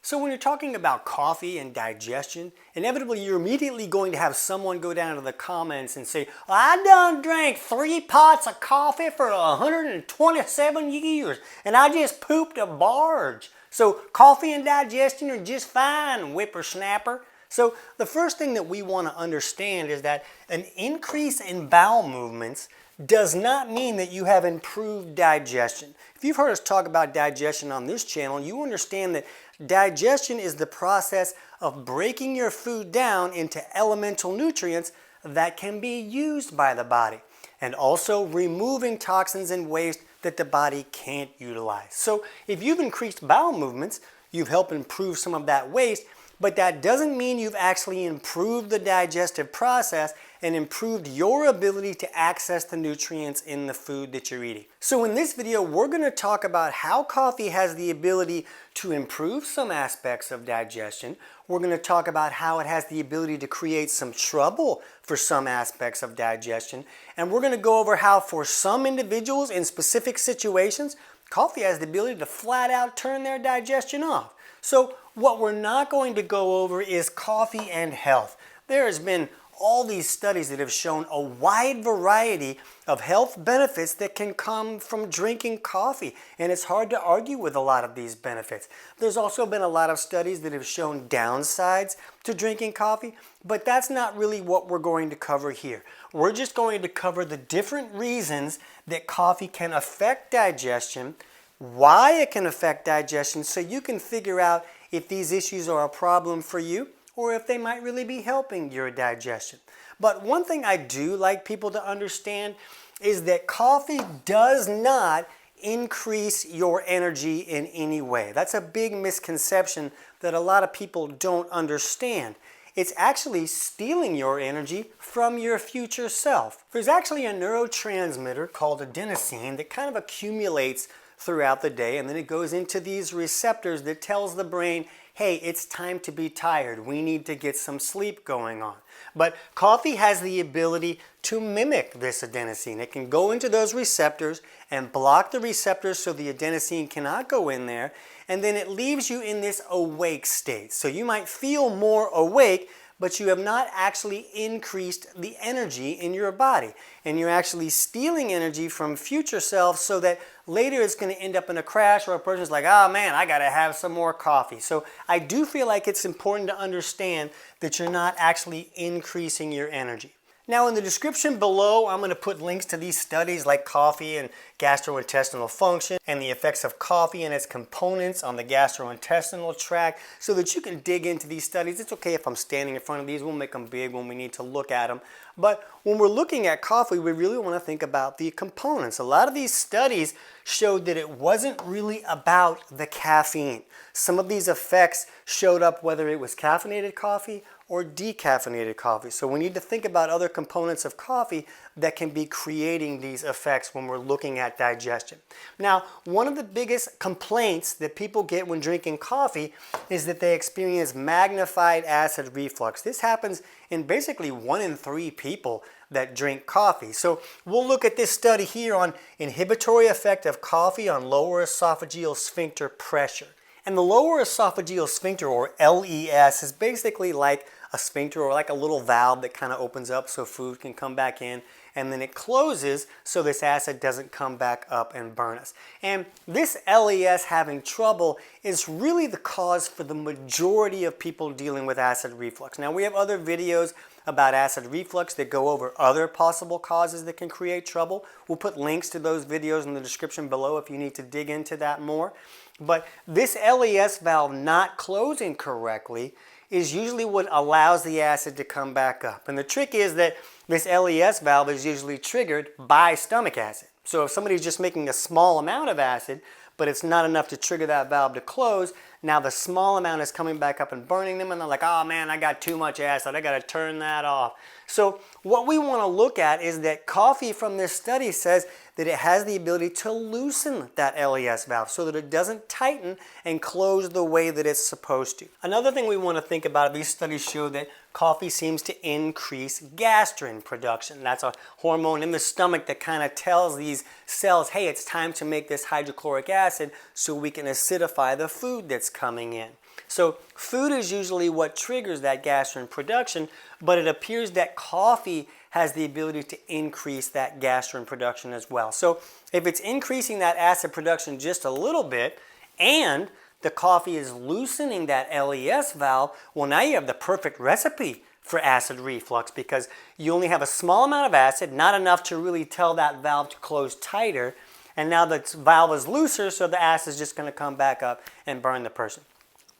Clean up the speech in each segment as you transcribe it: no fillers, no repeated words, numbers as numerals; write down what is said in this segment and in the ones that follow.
So when you're talking about coffee and digestion, inevitably you're immediately going to have someone go down to the comments and say, I done drank 3 pots of coffee for 127 years and I just pooped a barge. So coffee and digestion are just fine, whippersnapper. So the first thing that we want to understand is that an increase in bowel movements does not mean that you have improved digestion. If you've heard us talk about digestion on this channel, you understand that digestion is the process of breaking your food down into elemental nutrients that can be used by the body, and also removing toxins and waste that the body can't utilize. So if you've increased bowel movements, you've helped improve some of that waste, but that doesn't mean you've actually improved the digestive process and improved your ability to access the nutrients in the food that you're eating. So in this video, we're going to talk about how coffee has the ability to improve some aspects of digestion. We're going to talk about how it has the ability to create some trouble for some aspects of digestion. And we're going to go over how for some individuals in specific situations, coffee has the ability to flat out turn their digestion off. So what we're not going to go over is coffee and health. There has been all these studies that have shown a wide variety of health benefits that can come from drinking coffee, and it's hard to argue with a lot of these benefits. There's also been a lot of studies that have shown downsides to drinking coffee, but that's not really what we're going to cover here. We're just going to cover the different reasons that coffee can affect digestion, why it can affect digestion, so you can figure out if these issues are a problem for you or if they might really be helping your digestion. But one thing I do like people to understand is that coffee does not increase your energy in any way. That's a big misconception that a lot of people don't understand. It's actually stealing your energy from your future self. There's actually a neurotransmitter called adenosine that kind of accumulates throughout the day, and then it goes into these receptors that tells the brain, hey, it's time to be tired. We need to get some sleep going on. But coffee has the ability to mimic this adenosine. It can go into those receptors and block the receptors so the adenosine cannot go in there, and then it leaves you in this awake state. So you might feel more awake, but you have not actually increased the energy in your body. And you're actually stealing energy from future self so that later it's going to end up in a crash or a person's like, oh man, I got to have some more coffee. So I do feel like it's important to understand that you're not actually increasing your energy. Now in the description below, I'm going to put links to these studies like coffee and gastrointestinal function and the effects of coffee and its components on the gastrointestinal tract so that you can dig into these studies. It's okay if I'm standing in front of these. We'll make them big when we need to look at them. But when we're looking at coffee, we really want to think about the components. A lot of these studies showed that it wasn't really about the caffeine. Some of these effects showed up whether it was caffeinated coffee or decaffeinated coffee. So we need to think about other components of coffee that can be creating these effects when we're looking at digestion. Now, one of the biggest complaints that people get when drinking coffee is that they experience magnified acid reflux. This happens in basically 1 in 3 people that drink coffee. So we'll look at this study here on inhibitory effect of coffee on lower esophageal sphincter pressure. And the lower esophageal sphincter, or LES, is basically like a sphincter or like a little valve that kind of opens up so food can come back in, and then it closes so this acid doesn't come back up and burn us. And this LES having trouble is really the cause for the majority of people dealing with acid reflux. Now we have other videos about acid reflux that go over other possible causes that can create trouble. We'll put links to those videos in the description below if you need to dig into that more. But this LES valve not closing correctly is usually what allows the acid to come back up. And the trick is that this LES valve is usually triggered by stomach acid. So if somebody's just making a small amount of acid, but it's not enough to trigger that valve to close, now the small amount is coming back up and burning them, and they're like, oh man, I got too much acid, I got to turn that off. So what we want to look at is that coffee from this study says that it has the ability to loosen that LES valve so that it doesn't tighten and close the way that it's supposed to. Another thing we want to think about, these studies show that coffee seems to increase gastrin production. That's a hormone in the stomach that kind of tells these cells, hey, it's time to make this hydrochloric acid so we can acidify the food that's coming in. So food is usually what triggers that gastrin production, but it appears that coffee has the ability to increase that gastrin production as well. So if it's increasing that acid production just a little bit, and the coffee is loosening that LES valve, well, now you have the perfect recipe for acid reflux, because you only have a small amount of acid, not enough to really tell that valve to close tighter, and now the valve is looser, so the acid is just going to come back up and burn the person.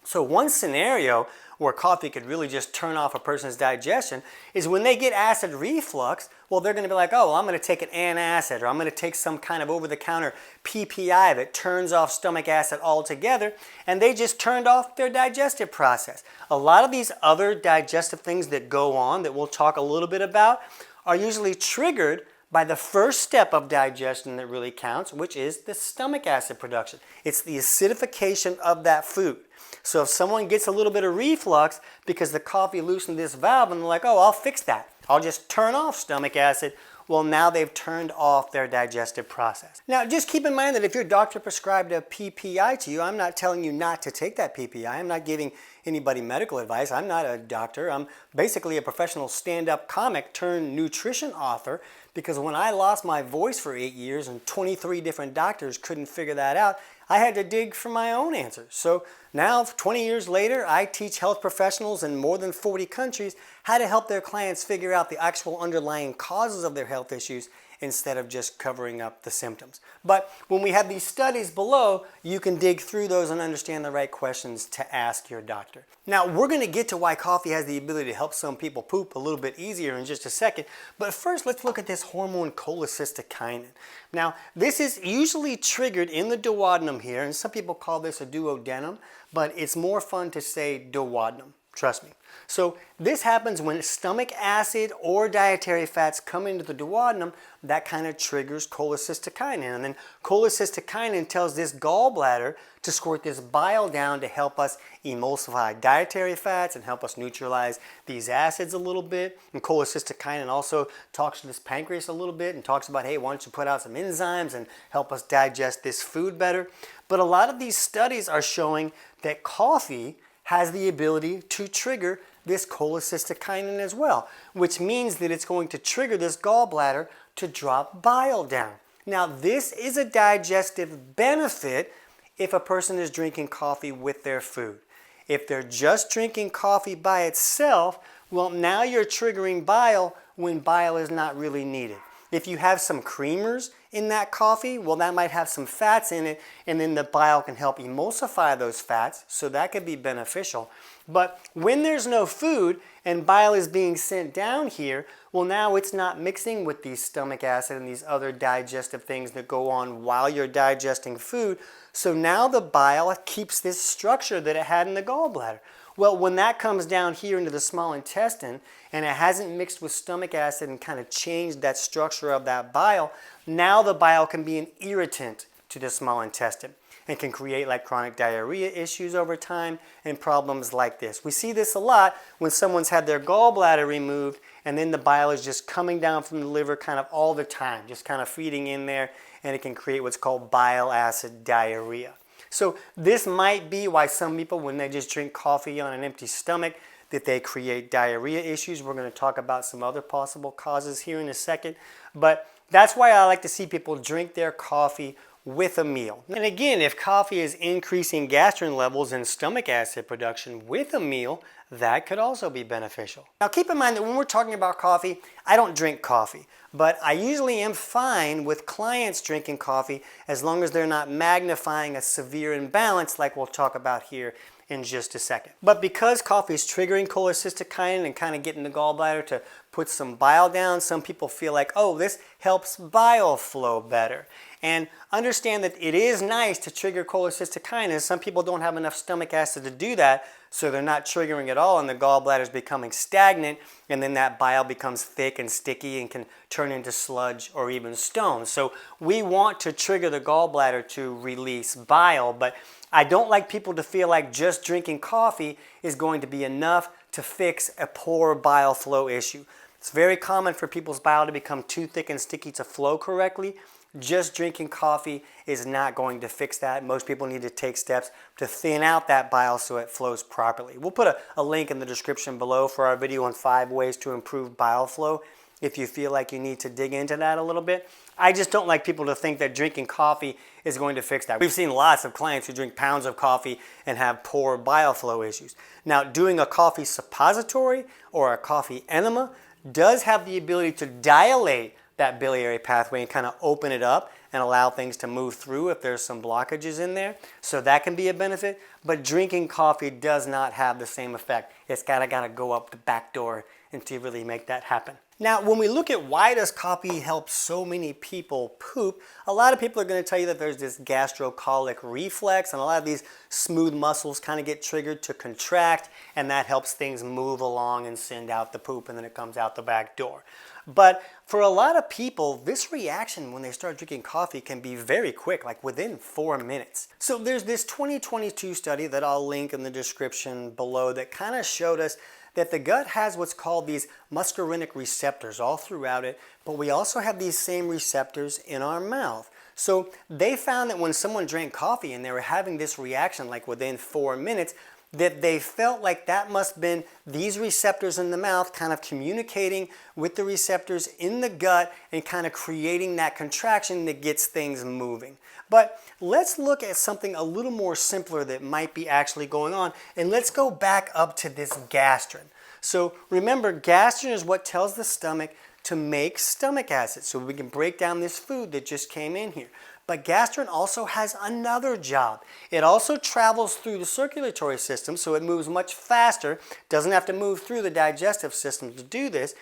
So one scenario where coffee could really just turn off a person's digestion is when they get acid reflux. Well, they're going to be like, oh, well, I'm going to take an antacid, or I'm going to take some kind of over-the-counter PPI that turns off stomach acid altogether, and they just turned off their digestive process. A lot of these other digestive things that go on that we'll talk a little bit about are usually triggered by the first step of digestion that really counts, which is the stomach acid production. It's the acidification of that food. So if someone gets a little bit of reflux because the coffee loosened this valve and they're like, oh, I'll fix that, I'll just turn off stomach acid, well, now they've turned off their digestive process. Now, just keep in mind that if your doctor prescribed a PPI to you, I'm not telling you not to take that PPI. I'm not giving anybody medical advice. I'm not a doctor. I'm basically a professional stand-up comic turned nutrition author, because when I lost my voice for 8 years and 23 different doctors couldn't figure that out, I had to dig for my own answers. So now, 20 years later, I teach health professionals in more than 40 countries how to help their clients figure out the actual underlying causes of their health issues instead of just covering up the symptoms. But when we have these studies below, you can dig through those and understand the right questions to ask your doctor. Now, we're going to get to why coffee has the ability to help some people poop a little bit easier in just a second. But first, let's look at this hormone cholecystokinin. Now, this is usually triggered in the duodenum here, and some people call this a duodenum, but it's more fun to say duodenum. Trust me. So this happens when stomach acid or dietary fats come into the duodenum. That kind of triggers cholecystokinin. And then cholecystokinin tells this gallbladder to squirt this bile down to help us emulsify dietary fats and help us neutralize these acids a little bit. And cholecystokinin also talks to this pancreas a little bit and talks about, hey, why don't you put out some enzymes and help us digest this food better. But a lot of these studies are showing that coffee has the ability to trigger this cholecystokinin as well, which means that it's going to trigger this gallbladder to drop bile down. Now, this is a digestive benefit if a person is drinking coffee with their food. If they're just drinking coffee by itself, well, now you're triggering bile when bile is not really needed. If you have some creamers in that coffee, well, that might have some fats in it, and then the bile can help emulsify those fats, so that could be beneficial. But when there's no food and bile is being sent down here, well, now it's not mixing with these stomach acid and these other digestive things that go on while you're digesting food. So now the bile keeps this structure that it had in the gallbladder. Well, when that comes down here into the small intestine and it hasn't mixed with stomach acid and kind of changed that structure of that bile, now the bile can be an irritant to the small intestine and can create like chronic diarrhea issues over time and problems like this. We see this a lot when someone's had their gallbladder removed and then the bile is just coming down from the liver kind of all the time, just kind of feeding in there, and it can create what's called bile acid diarrhea. So this might be why some people, when they just drink coffee on an empty stomach, that they create diarrhea issues. We're going to talk about some other possible causes here in a second. But that's why I like to see people drink their coffee with a meal. And again, if coffee is increasing gastrin levels and stomach acid production with a meal, that could also be beneficial. Now keep in mind that when we're talking about coffee, I don't drink coffee, but I usually am fine with clients drinking coffee as long as they're not magnifying a severe imbalance like we'll talk about here in just a second. But because coffee is triggering cholecystokinin and kind of getting the gallbladder to put some bile down, some people feel like, oh, this helps bile flow better. And understand that it is nice to trigger cholecystokinin. Some people don't have enough stomach acid to do that, so they're not triggering at all and the gallbladder is becoming stagnant, and then that bile becomes thick and sticky and can turn into sludge or even stones. So we want to trigger the gallbladder to release bile, but I don't like people to feel like just drinking coffee is going to be enough to fix a poor bile flow issue. It's very common for people's bile to become too thick and sticky to flow correctly. Just drinking coffee is not going to fix that. Most people need to take steps to thin out that bile so it flows properly. We'll put a link in the description below for our video on 5 ways to improve bile flow if you feel like you need to dig into that a little bit. I just don't like people to think that drinking coffee is going to fix that. We've seen lots of clients who drink pounds of coffee and have poor bile flow issues. Now, doing a coffee suppository or a coffee enema does have the ability to dilate that biliary pathway and kind of open it up and allow things to move through if there's some blockages in there. So that can be a benefit, but drinking coffee does not have the same effect. It's gotta go up the back door until you really make that happen. Now, when we look at why does coffee help so many people poop, a lot of people are going to tell you that there's this gastrocolic reflex, and a lot of these smooth muscles kind of get triggered to contract, and that helps things move along and send out the poop, and then it comes out the back door. But for a lot of people, this reaction when they start drinking coffee can be very quick, like within 4 minutes. So there's this 2022 study that I'll link in the description below that kind of showed us that the gut has what's called these muscarinic receptors all throughout it, but we also have these same receptors in our mouth. So they found that when someone drank coffee and they were having this reaction like within 4 minutes, that they felt like that must have been these receptors in the mouth kind of communicating with the receptors in the gut and kind of creating that contraction that gets things moving. But let's look at something a little more simpler that might be actually going on, and let's go back up to this gastrin. So remember, gastrin is what tells the stomach to make stomach acid so we can break down this food that just came in here. But gastrin also has another job. It also travels through the circulatory system, so it moves much faster, doesn't have to move through the digestive system to do this.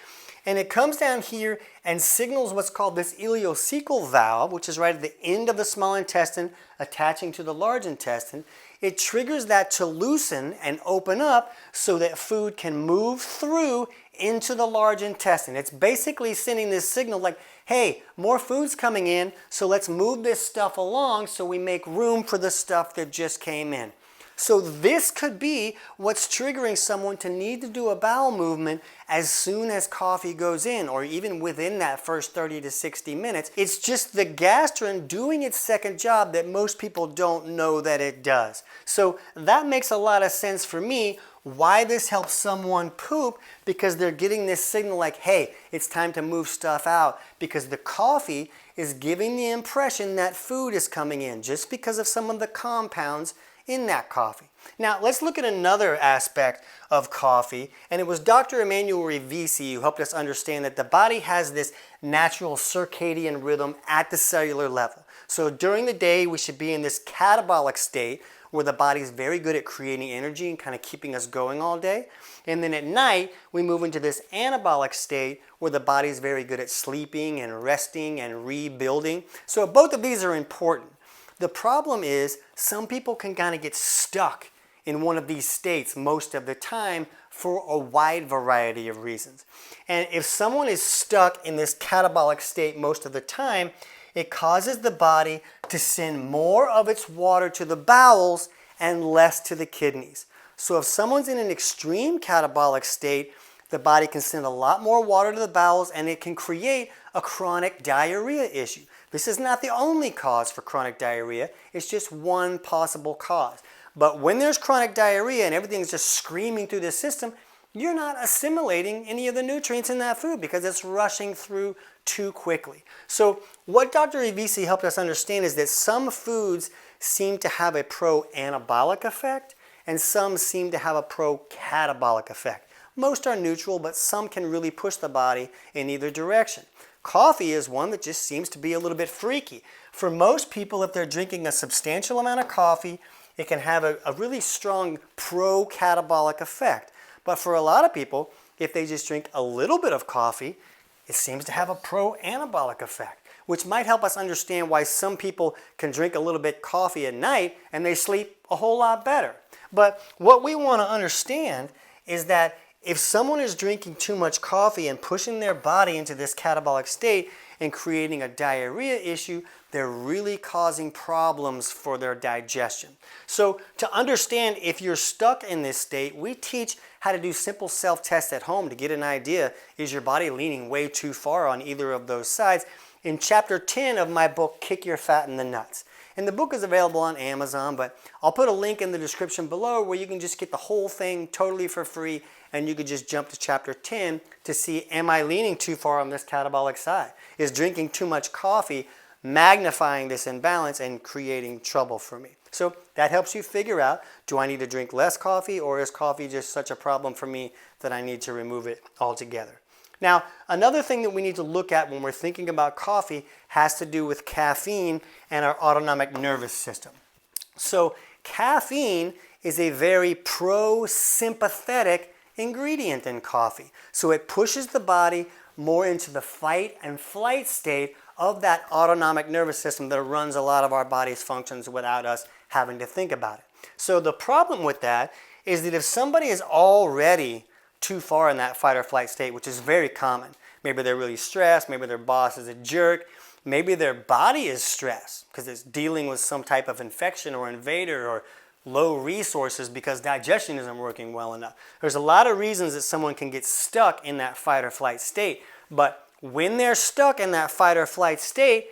And it comes down here and signals what's called this ileocecal valve, which is right at the end of the small intestine, attaching to the large intestine. It triggers that to loosen and open up so that food can move through into the large intestine. It's basically sending this signal like, hey, more food's coming in, so let's move this stuff along so we make room for the stuff that just came in. So this could be what's triggering someone to need to do a bowel movement as soon as coffee goes in, or even within that first 30 to 60 minutes. It's just the gastrin doing its second job that most people don't know that it does. So that makes a lot of sense for me why this helps someone poop, because they're getting this signal like, hey, it's time to move stuff out, because the coffee is giving the impression that food is coming in just because of some of the compounds in that coffee. Now, let's look at another aspect of coffee, and it was Dr. Emanuel Rivisi who helped us understand that the body has this natural circadian rhythm at the cellular level. So during the day, we should be in this catabolic state where the body's very good at creating energy and kind of keeping us going all day. And then at night, we move into this anabolic state where the body's very good at sleeping and resting and rebuilding. So both of these are important. The problem is some people can kind of get stuck in one of these states most of the time for a wide variety of reasons. And if someone is stuck in this catabolic state most of the time, it causes the body to send more of its water to the bowels and less to the kidneys. So if someone's in an extreme catabolic state, the body can send a lot more water to the bowels, and it can create a chronic diarrhea issue. This is not the only cause for chronic diarrhea. It's just one possible cause. But when there's chronic diarrhea and everything's just screaming through the system, you're not assimilating any of the nutrients in that food because it's rushing through too quickly. So what Dr. Rivisi helped us understand is that some foods seem to have a pro-anabolic effect and some seem to have a pro-catabolic effect. Most are neutral, but some can really push the body in either direction. Coffee is one that just seems to be a little bit freaky. For most people, if they're drinking a substantial amount of coffee, it can have a really strong pro-catabolic effect. But for a lot of people, if they just drink a little bit of coffee, it seems to have a pro-anabolic effect, which might help us understand why some people can drink a little bit of coffee at night and they sleep a whole lot better. But what we want to understand is that if someone is drinking too much coffee and pushing their body into this catabolic state and creating a diarrhea issue, they're really causing problems for their digestion. So to understand if you're stuck in this state, we teach how to do simple self-tests at home to get an idea, is your body leaning way too far on either of those sides? in chapter 10 of my book, Kick Your Fat in the Nuts. And the book is available on Amazon, but I'll put a link in the description below where you can just get the whole thing totally for free, and you can just jump to chapter 10 to see, am I leaning too far on this catabolic side? Is drinking too much coffee magnifying this imbalance and creating trouble for me? So that helps you figure out, do I need to drink less coffee, or is coffee just such a problem for me that I need to remove it altogether? Now, another thing that we need to look at when we're thinking about coffee has to do with caffeine and our autonomic nervous system. So caffeine is a very pro-sympathetic ingredient in coffee. So it pushes the body more into the fight and flight state of that autonomic nervous system that runs a lot of our body's functions without us having to think about it. So the problem with that is that if somebody is already too far in that fight or flight state, which is very common. Maybe they're really stressed, maybe their boss is a jerk, maybe their body is stressed because it's dealing with some type of infection or invader or low resources because digestion isn't working well enough. There's a lot of reasons that someone can get stuck in that fight or flight state, but when they're stuck in that fight or flight state,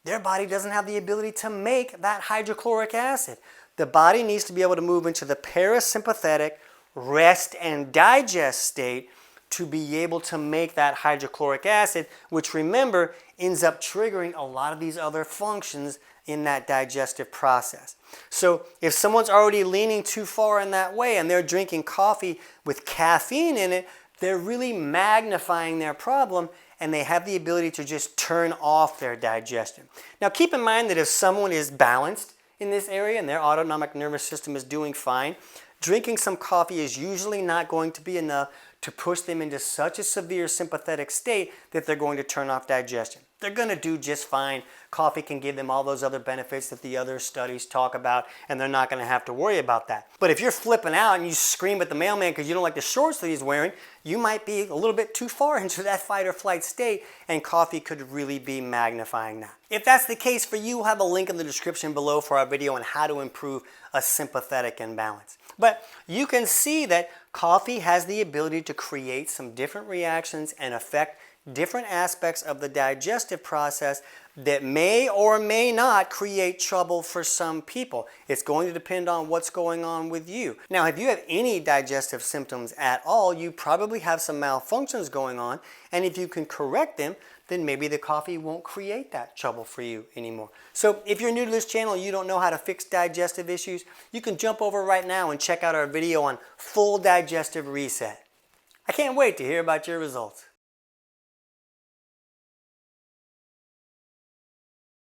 their body doesn't have the ability to make that hydrochloric acid. The body needs to be able to move into the parasympathetic rest and digest state to be able to make that hydrochloric acid, which, remember, ends up triggering a lot of these other functions in that digestive process. So if someone's already leaning too far in that way and they're drinking coffee with caffeine in it, they're really magnifying their problem, and they have the ability to just turn off their digestion. Now keep in mind that if someone is balanced in this area and their autonomic nervous system is doing fine, drinking some coffee is usually not going to be enough to push them into such a severe sympathetic state that they're going to turn off digestion. They're going to do just fine. Coffee can give them all those other benefits that the other studies talk about, and they're not going to have to worry about that. But if you're flipping out and you scream at the mailman because you don't like the shorts that he's wearing, you might be a little bit too far into that fight or flight state, and coffee could really be magnifying that. If that's the case for you, we'll have a link in the description below for our video on how to improve a sympathetic imbalance. But you can see that coffee has the ability to create some different reactions and affect different aspects of the digestive process that may or may not create trouble for some people. It's going to depend on what's going on with you. Now, if you have any digestive symptoms at all, you probably have some malfunctions going on, and if you can correct them, then maybe the coffee won't create that trouble for you anymore. So if you're new to this channel and you don't know how to fix digestive issues, you can jump over right now and check out our video on full digestive reset. I can't wait to hear about your results.